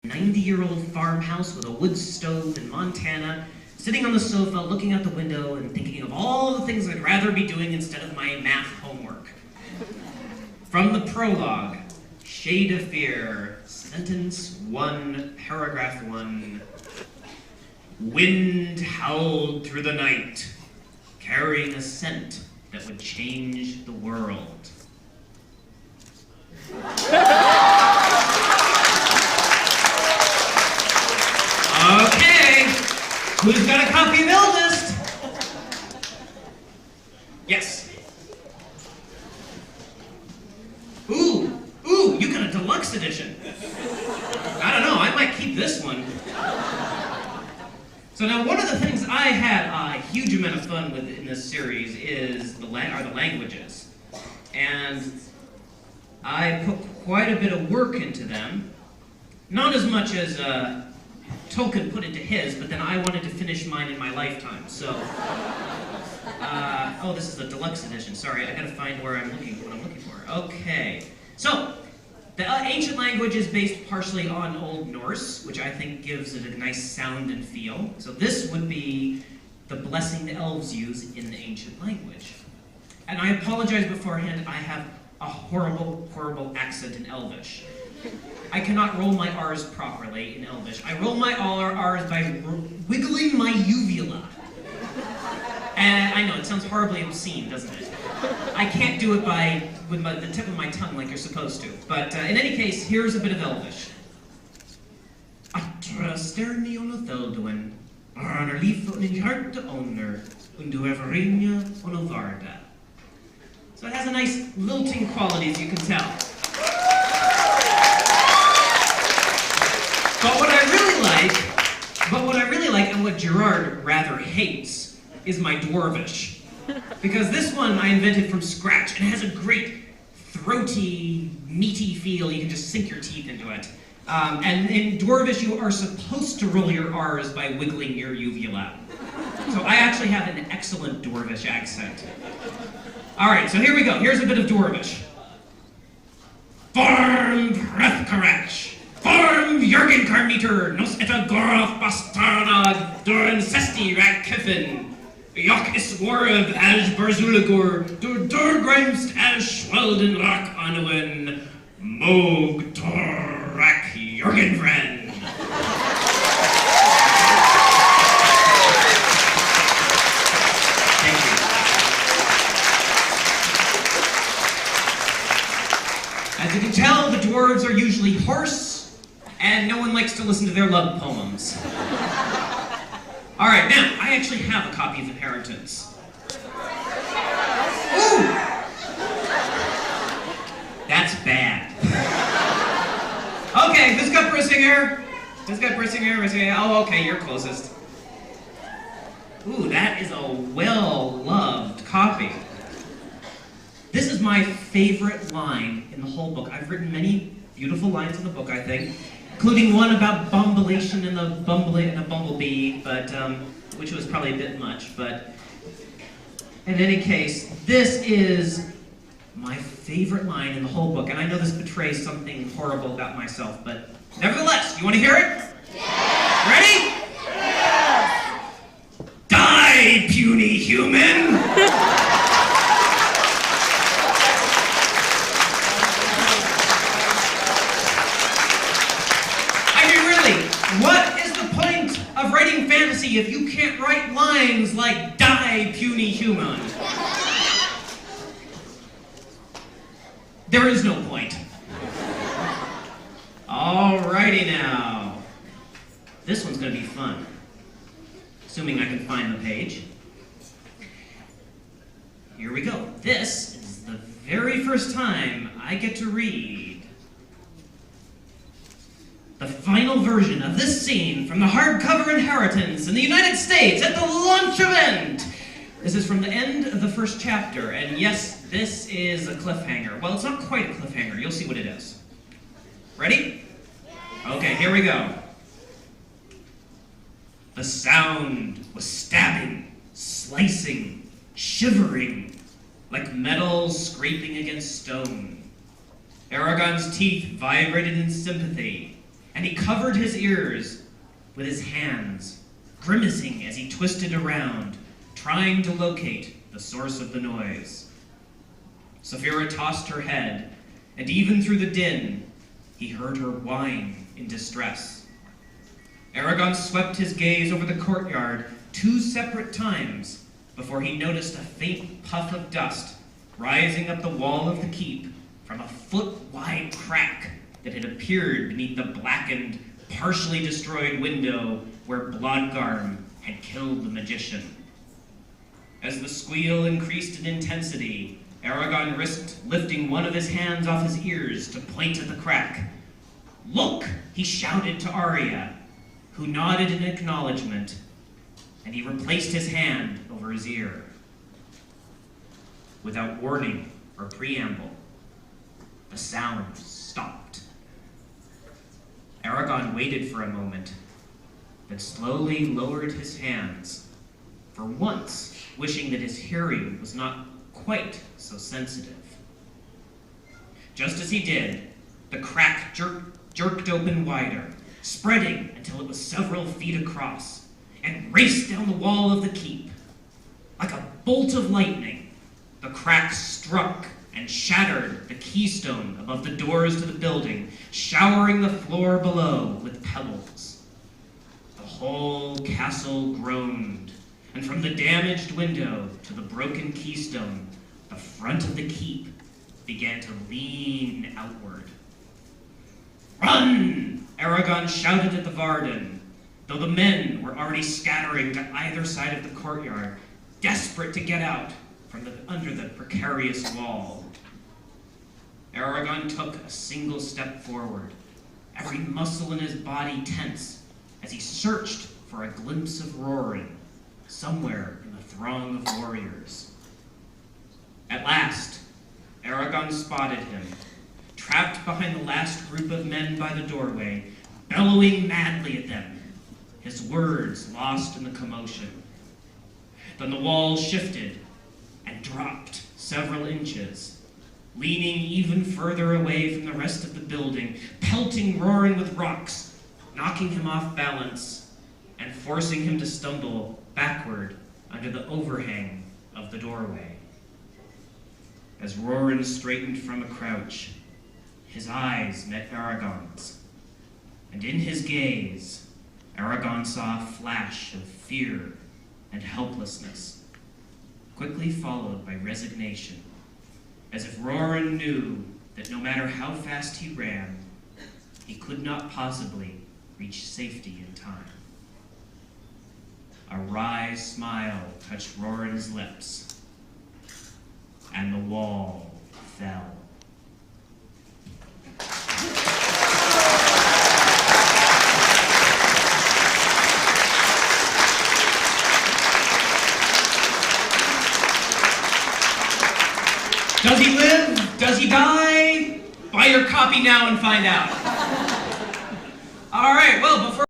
90-year-old farmhouse with a wood stove in Montana, sitting on the sofa, looking out the window and thinking of all the things I'd rather be doing instead of my math homework. From the prologue, Shade of Fear, Sentence 1, Paragraph 1. Wind howled through the night, carrying a scent that would change the world. Okay, who's got a copy of Eldest? Yes. Ooh, you got a deluxe edition. I don't know, I might keep this one. So now one of the things I had a huge amount of fun with in this series are the languages. And I put quite a bit of work into them. Not as much as Tolkien put into his, but then I wanted to finish mine in my lifetime. So, oh, this is the deluxe edition. Sorry, I gotta find what I'm looking for. Okay, so the ancient language is based partially on Old Norse, which I think gives it a nice sound and feel. So this would be the blessing the elves use in the ancient language. And I apologize beforehand, I have a horrible, horrible accent in Elvish. I cannot roll my R's properly in Elvish. I roll my R's by wiggling my uvula. And I know, it sounds horribly obscene, doesn't it? I can't do it with the tip of my tongue like you're supposed to. But in any case, here's a bit of Elvish. Atra sterni on Othelduin, Arner lief on Inheritence owner, undu everina on Ovarda. So it has a nice lilting quality, as you can tell. But what I really like, and what Gerard rather hates, is my Dwarvish. Because this one I invented from scratch, and it has a great throaty, meaty feel. You can just sink your teeth into it. And in Dwarvish, you are supposed to roll your R's by wiggling your uvula. So I actually have an excellent Dwarvish accent. All right, so here we go. Here's a bit of Dwarvish. Farm Prethkarach. Farm Jürgen Carmeter, nos eta goroth bastardag, dur incesti rak kiffin. Jock is warab as Barzulagur, dur grimst as Schwelden rak anwin, mog dur rak Jürgen Vren. Thank you. As you can tell, the dwarves are usually hoarse, and no one likes to listen to their love poems. All right, now, I actually have a copy of Inheritance. Ooh! That's bad. Okay, who's got Brissinger? Oh, okay, you're closest. Ooh, that is a well-loved copy. This is my favorite line in the whole book. I've written many beautiful lines in the book, I think, including one about bumbulation and a bumblebee, but which was probably a bit much. But in any case, this is my favorite line in the whole book, and I know this betrays something horrible about myself, but nevertheless, you want to hear it? Yes! Ready? Yes! Die, puny human! What is the point of writing fantasy if you can't write lines like, die, puny human? There is no point. Alrighty now. This one's gonna be fun. Assuming I can find the page. Here we go. This is the very first time I get to read the final version of this scene from the hardcover Inheritance in the United States at the launch event. This is from the end of the first chapter, and yes, this is a cliffhanger. Well, it's not quite a cliffhanger. You'll see what it is. Ready? Okay, here we go. The sound was stabbing, slicing, shivering, like metal scraping against stone. Eragon's teeth vibrated in sympathy, and he covered his ears with his hands, grimacing as he twisted around, trying to locate the source of the noise. Saphira tossed her head, and even through the din, he heard her whine in distress. Eragon swept his gaze over the courtyard 2 separate times before he noticed a faint puff of dust rising up the wall of the keep from a foot-wide crack that had appeared beneath the blackened, partially destroyed window where Blodgarm had killed the magician. As the squeal increased in intensity, Eragon risked lifting one of his hands off his ears to point at the crack. "Look!" he shouted to Arya, who nodded in acknowledgement, and he replaced his hand over his ear. Without warning or preamble, the sound stopped. Eragon waited for a moment, then slowly lowered his hands, for once wishing that his hearing was not quite so sensitive. Just as he did, the crack jerked open wider, spreading until it was several feet across, and raced down the wall of the keep. Like a bolt of lightning, the crack struck and shattered the keystone above the doors to the building, showering the floor below with pebbles. The whole castle groaned, and from the damaged window to the broken keystone, the front of the keep began to lean outward. "Run!" Eragon shouted at the Varden, though the men were already scattering to either side of the courtyard, desperate to get out from under the precarious wall. Eragon took a single step forward, every muscle in his body tense, as he searched for a glimpse of Roran somewhere in the throng of warriors. At last, Eragon spotted him, trapped behind the last group of men by the doorway, bellowing madly at them, his words lost in the commotion. Then the wall shifted and dropped several inches, leaning even further away from the rest of the building, pelting Roran with rocks, knocking him off balance, and forcing him to stumble backward under the overhang of the doorway. As Roran straightened from a crouch, his eyes met Eragon's, and in his gaze, Eragon saw a flash of fear and helplessness, quickly followed by resignation, as if Roran knew that no matter how fast he ran, he could not possibly reach safety in time. A wry smile touched Roran's lips, and the wall fell. Does he live? Does he die? Buy your copy now and find out. All right, well, before